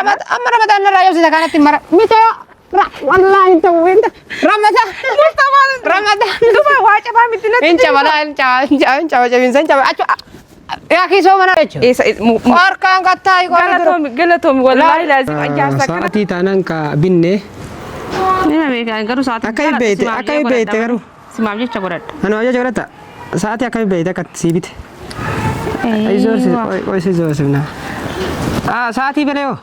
رمضان الرأي وزيد كانت مرة متى والله انت وين رمضان رمضان دوبا واجب مثل انت ولا انت واجبين انت يا اخي سو منا واركان قطاي قالتهم والله لازم اجازك ساعتي تانك بني نعم بيجي قالوا ساعتي اكاي بيت قالوا سمع بيجي تقولت انا واجا جرتا ساعتي اكاي بيت كتسيبت اي زور سي زور سنا ساعتي بليو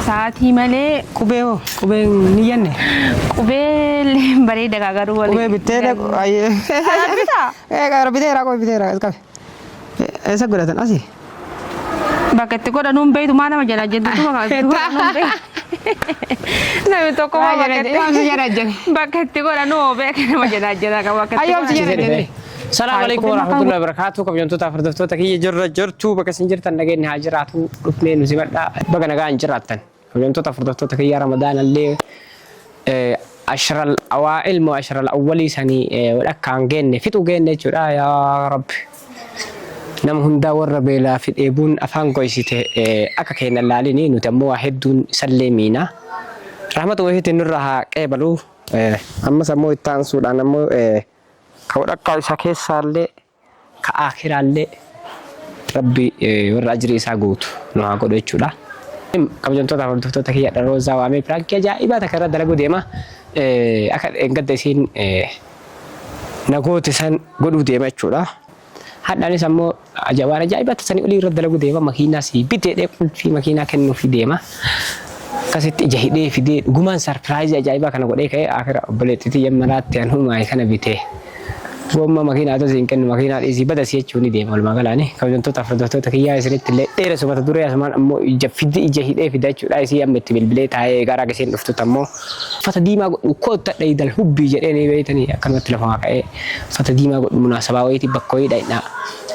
ساعتي مالي كوبيو نيانه كوبيل بريد غاغرو ولا كوبي بتيرك اي ايه بتيرك كوبي بتيرك esa guratan asi bakete ko da numbe tu mana majana jenda tu ma numbe na me to ko bakete bakete ko da numbe kana majana jenda ka bakete ayo si السلام عليكم ورحمة الله وبركاته كم ينتو تفردفتو تكيي جرتو بكسنجرتن نجين هاجراتو اثنين وزمدا بغنا غان جراتن كم ينتو تفردفتو تكيي رمضان اللي عشر الأوائل مو عشر الأولي سني ولكان جن فتو جن جرا يا رب نم هندا وربيلا في إبون أفان كويسته أكاكين اللاليني نتمو واحد دون سلمينا رحمة الله تنورها قبلو أما سمو التانسو أنا مو كورا كايسا كيسالي كآخرالي ربي ورأجري ساقوت نوها قدو يتشولا كم جنتو تفردفتو تكيي روزا وامي براكي جائبا تكرر دلقو ديما أكاد انقدسين نقوت سان قدو ديما يتشولا هذا ناس سمو جوارا جايبة تسني أولي رد لقو ديما ماكينة سي بيتي في ماكينة كنو في ديما كاسيت جهيدي في دي غمان سربرايز جايبة كنا قولي كي آخر بلتي يمنات تيانو ما يكنا بيتي وما ماكينة تزين كن ماكينة إزي بدا سيتشوني ديما والمغلاني كوجنتو تفردتو تكيا يسرت اللي تيرا سوما تدوري اسمان أمو جفيدي جهيدي في دايتشو لايسي أمت بالبليت هاي غارا كسين نفتو تمو فتديما وكوت تقليد الحب جريني بيتني كان متلفون كأي فتديما مناسبة ويتي بكوي داينا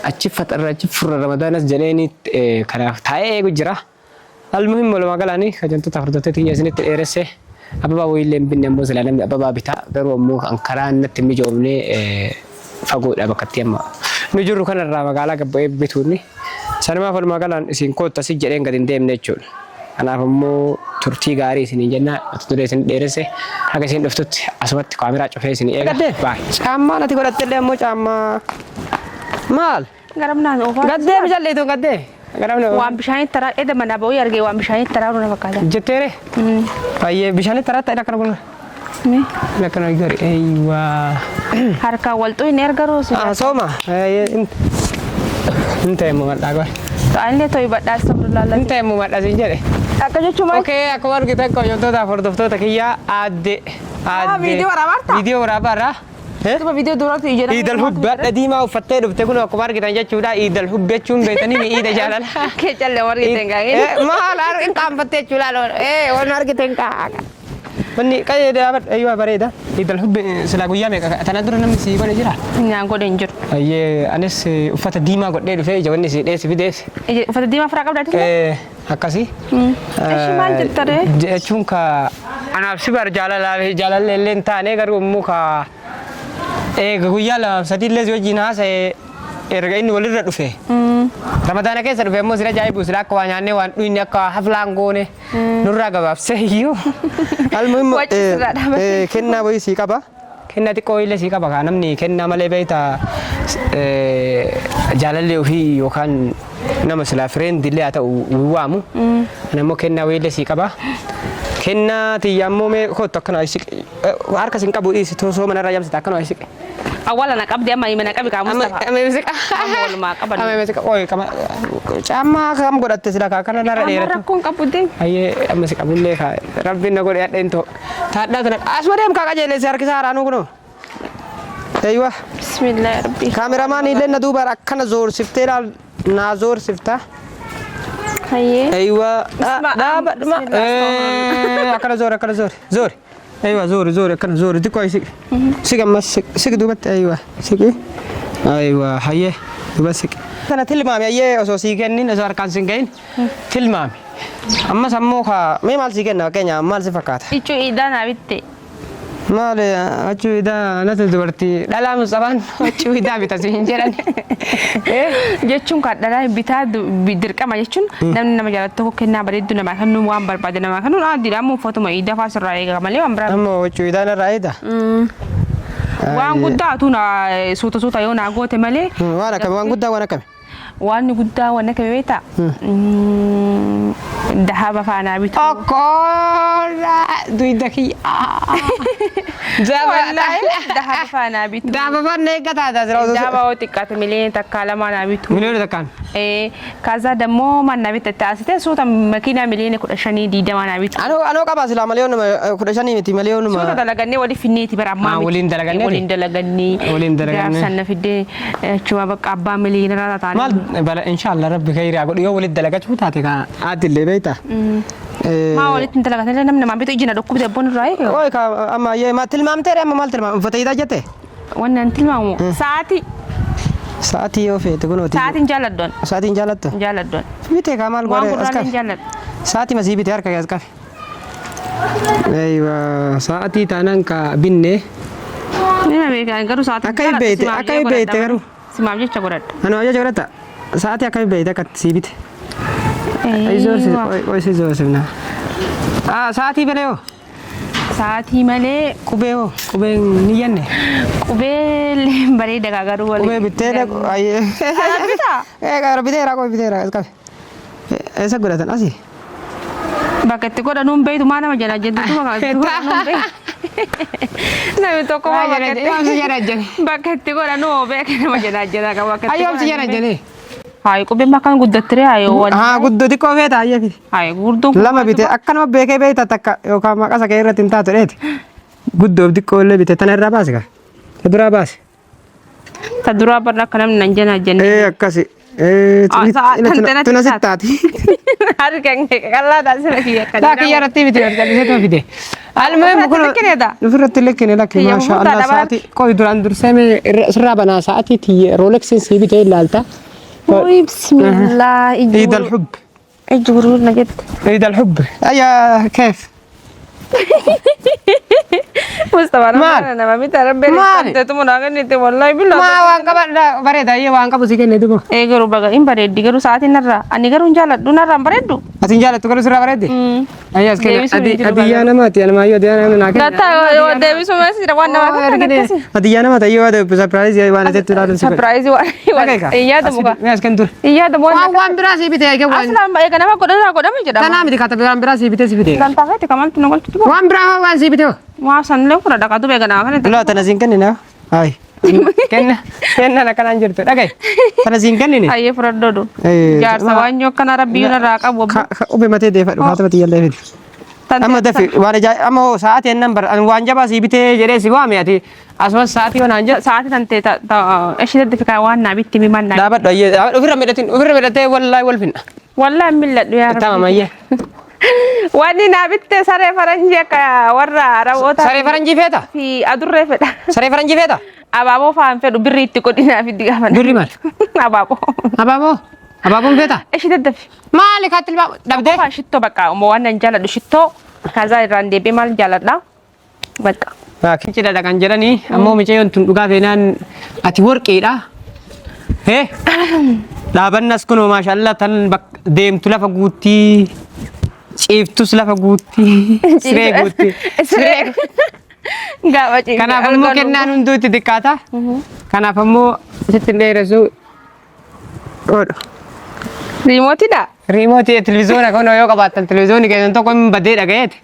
أشوف رمضان جنيني كنا تاي جرا المهم ولا ما قالني كجنتو تفردتو تكيا يسنت إيرسه أبا ويلم بنيمو زلالم أبا بيتا درو مو أنكران نتمي جومني فقول أبا كتيما نجرو كنا الرام قالا كبوي بيتوني سنما فل ما قالن سين كوت تسجلين قدين ديم نجول أنا فمو ترتي غاري سين جنة تدري سين ديرسه هذا سين دفتوت أسمت كاميرا شوفه سين إيه باي كم نتي قرأت تلي مو كم مال غرامنا نوفا قدي بجلي تو قدي غرامنا وام بشاني ترى إذا ما نبوي أرجع وام بشاني ترى رونا بكذا جتيري أيه بشاني ترى تأنا كنا قلنا لا كنا يقدر أيوة harka waltu ini ergaros soma انت مو مداغو soalnya toy badda astagfirullah انت مو مدا سنجره akajo cuma oke aku war kita ko yonto ta fordofto ta kiya ade video warabarta video warabara coba video durat ijana idal hubba qadima wa fatte do teguno ko war kita jachuda idal hubbe chun betani ni ida jalal ke challe war kita ngangin mal ar in kam fatte chula lo on war kita ngaka بني كاي دابت أيوة بريدة إذا الحب سلاقو يامي تنادر نمسي ولا جرا نعم قد إنجر أيه أنس وفات ديما قد ده في جواني سي ده في ده وفات ديما فرق بدأت هكاسي إيش ما جتره چونكا أنا بسيبر جالا لين تاني كرو موكا غويا ساتي لزوج جناس إرجعين ولد رفه رمضان كيس رفه مسيرة جاي بوسلا كوانيانه وان دوينيا كهفلانغونه نورا كباب سهيو المهم كنا بوي سيكابا كنا تكوي لسيكابا كانم ني كنا مالي بيتا جالله وهي وكان نمسلا فريند دي لا ووامو أنا مو كنا وي لسيكابا كنا تيامو مي خد تكنا يسيك وارك سينكابو إيش توسو من الرجال ستاكنا يسيك awal anak abdi ama iman anak abdi kamu Ama musik. Amol mak apa? Ama musik. Oi kama sama kamu godat sila ka kana nara dera. Amara kong kapudin. Aye musik abulle ka. Rabbi na godat ento. Tada tana aswariam ka kaje le sar kisara anu kuno. Aywa. Bismillah rabbi. Kameraman ile na dubar akkana zor siftera na zor sifta. Aye. Aywa. Akkana zor. Zor. أيوة زور كان زور دي كويس سيك أما سيك دوبت أيوة سيك أيوة هيه دوبت أنا تلمامي أيه أسوسي كنين أزار كان سينكين تلمامي أما سموها ما مال سيكنا كنيا مال سفكات إيشو إيدا نبيتة Maali achuudaa natti dubartii dhalaa Musabaan achuudaa bitatu hin jedhan. Jechuun kan dhalaa bitaa dirqama jechuun namni nama jaalatu tokko kennaa bareeddu namaa kennu waan barbaade namaa kennu addiidhaan ammoo uffata iiddaa faas irraa eegama malee waan biraa. Ammoo achuudaa irraa eeda. Waan guddaatu na suuta yoo naa goote malee. Waan akkami waan guddaa waan akkami. Waan guddaa waan akkami beektaa. Dahaba faanaa bitu. Okoora duyda kiyyaa. Dahaba faanaa bitu. Dahaba faanaa eeggataa taasisa. Dahaba oo xiqqaate miliyoona takka lama naa bitu. Miliyoona takkaan. Kaza dammoo manna bitta taasite suuta makiinaa miliyoona 15 diidama naa bitu. Anoo qabaa silaa miliyoona 15 miti miliyoona. Suuta dalagannee waliif finneeti bara ammaa miti. Waliin dalagannee. Waliin dalagannee. Waliin dalagannee. Gaafsan na fiddee achuma bakka abbaa miliyoona irraa taa'anii. Maal bala inshallah rabbi khayri godhu yoo waliin dalagachuu taate ka aadillee beektaa. Maa walitti dalagatan namni namaa bitu ijjina dhukkubte abboon irraa eege. Oy ka amma yee ma tilmaamtee amma maal tilmaam uffata hiitaa jette. Wannan tilmaamu sa'aatii. Sa'aatii yoo feete kunooti. Sa'aatiin jaaladdoon. Sa'aatiin jaalattu. Jaaladdoon. Bitee ka maal godhe as kafe. Sa'aatii masii bitee harka as kafe. Aywa sa'aatii taanaan ka binne. Nima beekan garuu sa'aatiin. Akka beete garuu. Simaaf jecha godhadha. Ano jecha godhata. Sa'aatii akka beete akka sii bite. Oisi zoosifna. Sa'aatii malee hoo? Sa'aatii malee. Qubee hoo? Qubee ni yanne? Qubee bareeda garuu waliin. Qubee bittee ayyee. Bitaa? Gara biteera qubee biteera as qabe. Eessa godhatan asii? Bakka itti godhanuun beektu maa nama jala jettu godhanuun beektu. Namni tokko bakka itti godhanuu beeka nama jala jala qaba. Ayyoomsi jala jalee. Hai qubeen bakkaan guddattire haayoo waliin. Guddoo xiqqoo feeta ayyee fide. Hai gurduun. Lama bite akkanuma beekee beekta takka yookaan maqasa kee irratti hin taatu dheeti. Guddoof xiqqoo illee bite tana irraa baase kaa. Ta duraa baase. Ta duraa barra akka namni nan jana jenne. Akkasi. Tuna sittaati. Harkaan qallaa taasisa kiyya akka. Taa kiyya irratti bite jallisee tuma fide. Almuhim kun nufirratti lekkine lakke maasha Allah sa'aatii qoy duraan dursee sirraa banaa sa'aatii tiyye rooleksin sii bitee ilaalta. بسم الله عيد الحب اجبروا لنا جد عيد الحب ايا كيف مصطفى انا ما متربي انت تمناغني والله بالله ما وان قبل بريد اي وان قبل سيكن دغو اي غرو بغا ان بريد غرو ساعتي نرا اني غرو جالا دونر بريدو اتين جالا تغرو سرا بريد ايا اسكن اديانا ما تي انا ما يوديانا ناك لا تا ديفيس ما سي وانا ما اديانا ما تي يود سربرايز يا وانا تترا سربرايز وانا يا دمو يا اسكن دور يا دمو وان براسي بيتي اي اصلا ما كان ما قدنا مجدا انا مدي كاتب وان براسي بيتي سي بيتي كان تاغت كمان تنقول وان برا وان سي بيتي ما سنلو كره دكاتو بيغنا كان لا تنزين كننا هاي كنا انا كان انجرت دغاي تنزين كنني اي فرودو جار سوانيو كان ربينا راقه وبي متى دي فاتمتي يلا فيدي اما دفي وانا جاي اما ساعتي النمبر وان جبا سي بيتي جري سي وامياتي اسوا ساعتي وانا انج ساعتي تنتي ايش دفي كوان نبيتي ميمان دابا وفر مدتين والله والفن والله ملت يا رب تمام ايه واني نبيتي ساري فرنجي ورا روتا ساري فرنجي فيتا في ادور فدا ساري فرنجي فيتا ababo faan fedhu birriitti godhina fiddi gaafa birri maal ababo feta eshi daddafi maali katil dabde faan shitto bakka mo wannan jaladhu shitto kaza irraan deebee maal jaladha bakka Baaki cidha kan jedhani ammoo miceeyoon tun dhugaa feenaan ati warqeedha hee dhaabannas kunoo maashaallah tan deemtu lafa guutii ciiftus lafa guutii siree guutii siree gaafa ciiftu kanaaf ammoo kennaan hunduutti xiqqaata kanaaf ammoo sitti dheeressu riimootiidha riimootii televizoona kun yoo qabaatan televizoonni keessan tokko hin badee dhagayeeti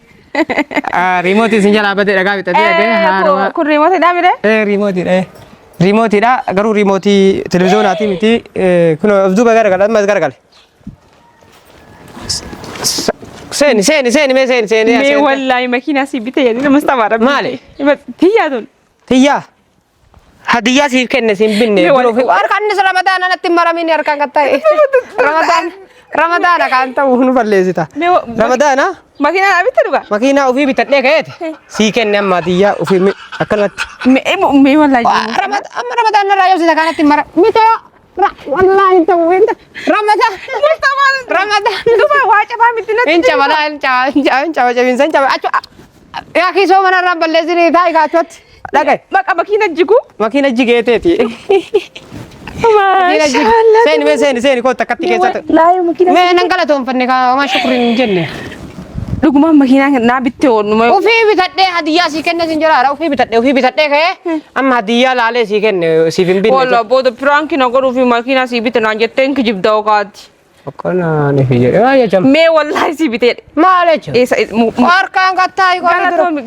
remote isin jala badee dhagaa bitatee dhagee kun remote dha mire remote dha garuu remote televizoonati miti kun abduu bagara mas gargal seni me wallahi makina si bite yadina mustamara mali tiyadun tiya hadiya si kenne sin binne arkan ramadan anatti maramini arkan katta ramadan kan ta'u nu balleesita ramadan makina abita duga makina ufi bitadhe kayete si kenne amma tiya ufi akkanatti me wallahi ramadan na rayo sida kanatti mara mito wallahi ta'u ramadan ramadan duba wacha fa mitina incha wala incha bin san cha achu يا أخي سو من الرب اللي زني تاي كاتوت لقي Maka makiina jigu. ماكينة جيجيتي Masha Allah. سيني كوتا كتي كيسات Lahi makiina. ما نقلتهم فنكا ما شكرين جنة Dhuguma makiina naa bitte ooluma. وفي بتدي هدية سيكنة سنجرا وفي بتدي كه أما هدية لالي سيكنة سيفين بين Walla booda pranki na godhuu fi makiina sii bite naan jetteen kijibda ogaati. أكون نفيجي يا جم Mee wallahi sii bite. ما عليك Eessa أركان قطعي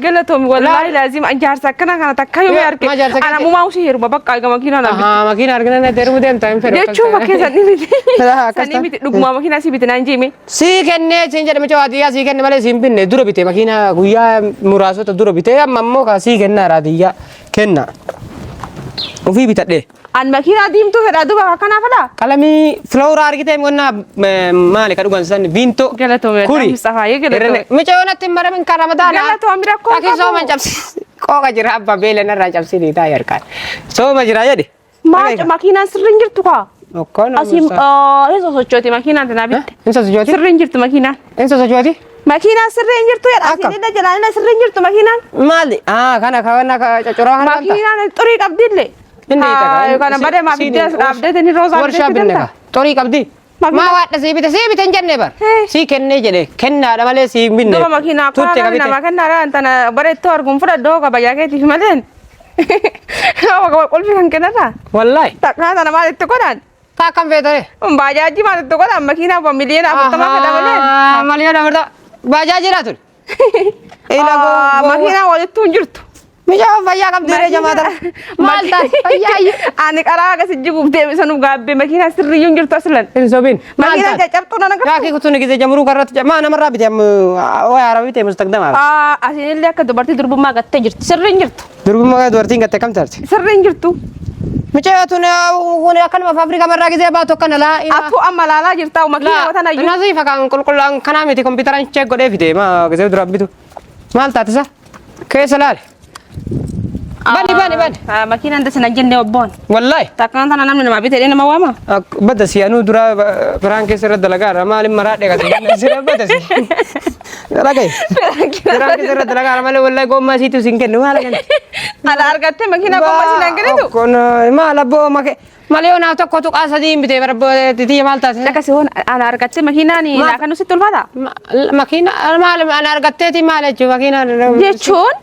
galatoom wallahi laazim an jaarsa akkana kana takka yoo arge. Ma jaarsa Ana mumaa ushi heeruma bakka aga makiina na bitte. ماكينة أركنا نديرو دين تايم فيرو Jechuun bakkee sanni bite. Haa, akkas Sanni bite dhuguma makiina sii bite naan jeeme. سيكنة سنجر مچو هدية سيكنة ماله سيمبين دورو بيته ماكينة غويا مراسو تدورو بيته أما مو كاسيكنة رادية كنا وفي بتدي An makiina diimtuu fedha duuba akkana fedha. kalami flower argite monna male kadu gansan vinto Galatoom kuri Mustafa ye galatoom. mecho natti mara min karamadana Galatoom bira koo aki so man jamsi ko ga jira abba bele na ra jamsi ni ta yarkan so ma jira yadi Maa makiinaan sirriin jirtu kaa. okkona Asiin isa sochooti makiinaan tana bitte. insa sojoti Sirriin jirtu makiinaan. insa sojoti Makiinaan sirriin jirtu jedha. Akka. Asiin illa jalaan sirriin jirtu makiinaan. mali kana cocoro kana Makiinaan xurii qabdille. Kana badee maa biddees dhaabdee ni roosaa warshaa binneka tori qabdi Makiina- ma wadda si bite jenne bar Hey. si kenne jede kenna da male si binne Duuba makiinaa tutte kana nama kabite kennaadhaan tana bareettoo arguun fudhadhoo qaba jaakeetiif maleen. Qulfi kan kennarraa. wallahi Takkaa tana maalitti godhan? ka kam vetare Baajaaji maalitti godhan makiinaa kun miliyoona 40 fedha maleen. maliyo da barda bajaji ratul Makiinaa walittuu hin jirtu. Mijo fayyaa qabdire jamaata maalta fayyaa Ani karaa akkasii jiguuf deebisanuuf gaabbee makiinaa sirriyyuu hin jirtu asilan. hin sobin Makiinaa caccabtuu nana yaa ki kutuni gize jamru karrat ma namarraa bite way arabi te mustaqdama Asiinillee akka dubartii durbummaa gattee jirti. Sirri hin jirtu. durguma dubartiin gatte kam tarti Sirri hin jirtu. mijo tun kun akkanuma fabrika marraa gize baatu kana la Attuu amma laalaa jirtaa makiinaa watan ayyuu. nasifa kan qulqullaan kana miti kompiitaran check godhee fite ma gize dura bitu maal taatisa keessa laale bani Makiinaan dasina jennee obboon. wallahi Takkaan tana namni namaa bitee nama waama. bada si anu dura perang keessa irra dalagaa maalin maraadhe gata sira bada si dalagai perang keessa irra dalagaa malee wallahi gommaa siitu sin kennu maala kennu Ana argattee makiinaa gommaa si nangiritu. kun maala boo malee onaa tokko tuqaa sadii bitee barbo titiya maal taate Akkasii hoon ana argattee makiinaan kan nusitti ulfaata. makiina maal ana argatteeti maal jechuun makiina Jechuun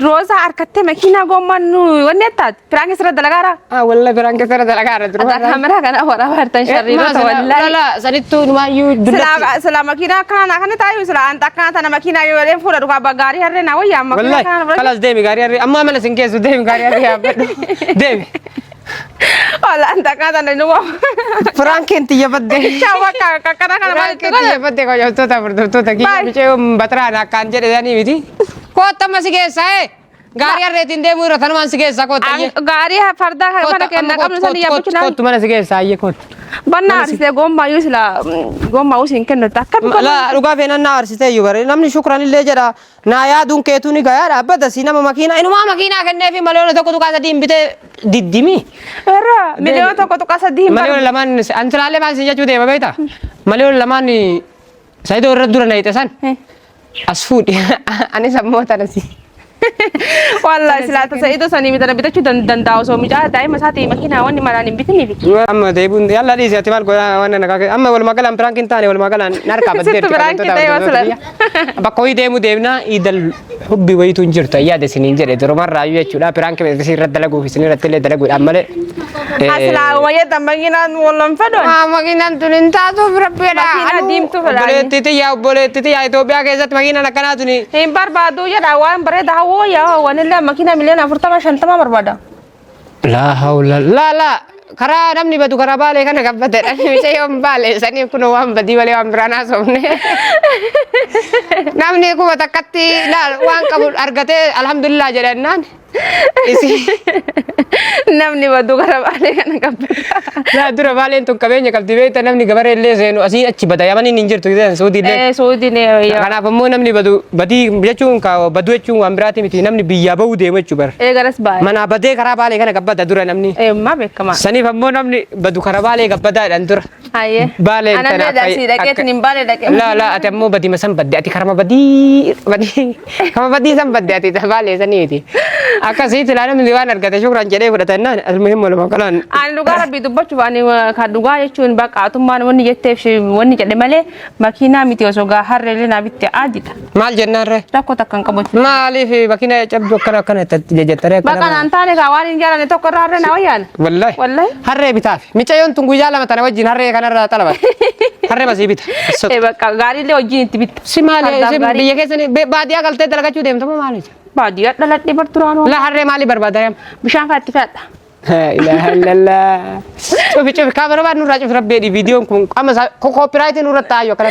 roosaa argattee makiinaa gommaan nu wanni ettaat firaan keessa irra dalagaara. wallahi perang keessa irra dalagaa irra Ada dura kamera kana waraabaa hartan sharriirota wallahi. la sanittuu numaayyuu dullatti Sila makiinaa kana kana taayu sila anta kana tana makiinaa yoo leen fuudha dhugaa bagaarii harree naa wayyaa makiinaa kana wallahi kalas deemi gaarii harree amma mala sin keessu deemi gaarii harree yaabbadhu deemi wala anta kana tana nuwa. Franken tiya badde. Cawa kana kana maalitti Franken godha. tiya badde ko jotota furdurtota ki Baay. biche batra na kan jedhe yani miti. Ko tamma si keessa gaari arreetiin deemu irra tanumaan si keessa ko tayye. Gaarii fardaa kana kenna qabnu sani yaabbachuu laal. Kottu mana si keessa ayye kot. Banna arsitee gommaa yoo sila gommaa usiin kennu takka La dhugaa feenan na arsitee iyyuu bare namni shukran illee jedha na yaaduun keetuu ni gayaa dhaabbata si nama makiinaa inumaa makiinaa kenneefi maloona tokko tuqaa sadii hin bitee diddimi. Irra miliyoona tokko tuqaa sadii hin Maloona lamaan antilaalee maan si jechuu deema beektaa? Maloona lamaan sayidoo irra dura na hixe san as fuudhi ani sammoota nasi. Wallahi sila tasa itu sani mitana bitachuu danda'u osoo mucaa daa'ima isaatii makiinaa wanni maraan hin bitiniifi. Amma deebuun yalla dhiisi ati maal godhaa waan naqaa amma walumaa galaan piraankiin taane walumaa galaan narkaa baddeerti. Sittu piraankiin ta'e wasilan. Bakka ho'i deemu deemna idal hubbi wayitu hin jirtu ayyaada isiniin jedhe durumarraayyuu jechuudha piraankii isin irratti dalaguuf isin irratti illee dalaguudhaan malee. Asilaa wayyadda makiinaan wallan fedhan. Makiinaan tun hin taatuuf rabbeedha. Makiinaa diimtuu fedhan. Obboleettiti yaa Itoophiyaa keessatti makiinaan akkanaa tuni. Hin barbaadu jedha waan bareeda hawwoo yaa wanillee makiinaa miliyoona 40-50 barbaada. Laa hawla laa karaa namni badu karaa baalee kana gabbatedha. Micha yoon baalee sanii kun waan badii malee waan biraan haasofne. Namni kuma takkatti waan qabu argatee alhamdulillah jedhannaan. Namni badu gara baalee kana qabbata. لا درا بالين تو كبيني كابتي بيتا نمني كبر اللي زينو أسي أشي بدا يماني نينجر تو إذا سودي اللي Suudi ne yaa. كنا فمو نمني بدي بيجون كا بدو يجون أمبراتي متي نمني بيجابو ديمه شوبر Garas baay'ee. mana badee karaa baalee kana gabbata dura namni Maa beekamaa. saniif ammoo namni badu karaa baalee gabbataadhaan dura Hayyee. baalee Anaan daasii dhaqeetiin hin baale dhaqee. laa ati ammoo badii masan badde ati karama badii san badde ati baalee saniiti akkasitti laa namni waan argate shukran jedhee fudhatannaan almuhim waluma kalaan Ani dhugaa rabbii dubbachuuf ani kan dhugaa jechuun baqqaatummaan wanni jetteef wanni jedhe malee makiinaa miti osoo gaa harreelee naa bitte aadidha. maal jennaarre Rakkoo takka hin qabu. maaliif bakina cabdu akkana akkana jajjattare Bakka naan taane kaa waan hin jaallanne tokko irraa harree na wayyaana. wallahi Wallahi. harree bitaaf micayyoon tun guyyaa lama tana wajjin harree kanarraa xalabat harree masii bita Bakka gaariillee wajjin itti bitta. si maali Fardaaf si gaarii. biyya keessanii baadiyyaa galtee dalagachuu deemtamoo maali Baadiyyaa dhaladhee barturaanoo. la harree maali barbaadayam Bishaan kan itti fedha. لا إله إلا الله شوفي كاميرا بعد نور راجع في ربي دي فيديو كم أما كوبي رايت نور التايو كلا